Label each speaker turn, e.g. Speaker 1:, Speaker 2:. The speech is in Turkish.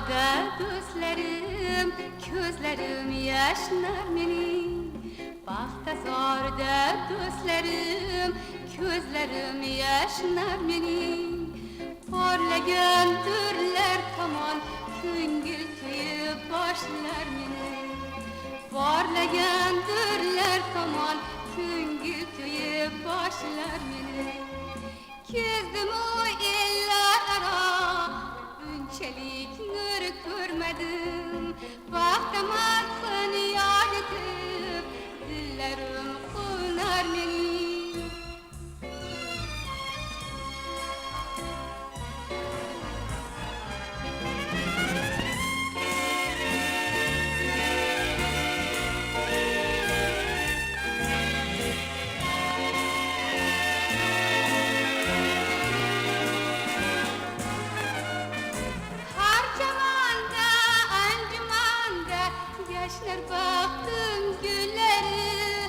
Speaker 1: zorda gözlerim, gözlerim yaşlar meni. Baxta zorda gözlerim, gözlerim yaşlar meni. Porlagan dürler tamon, ko'ngil kuyib boshlar meni. Porlagan dürler tamon, ko'ngil kuyib boshlar meni. Kezdim o eller ara, bunchalik nur ko'rmadim. Vaqtim atsın yod etib, dillarim quvnar meni. Yaşlar baktım güllerim,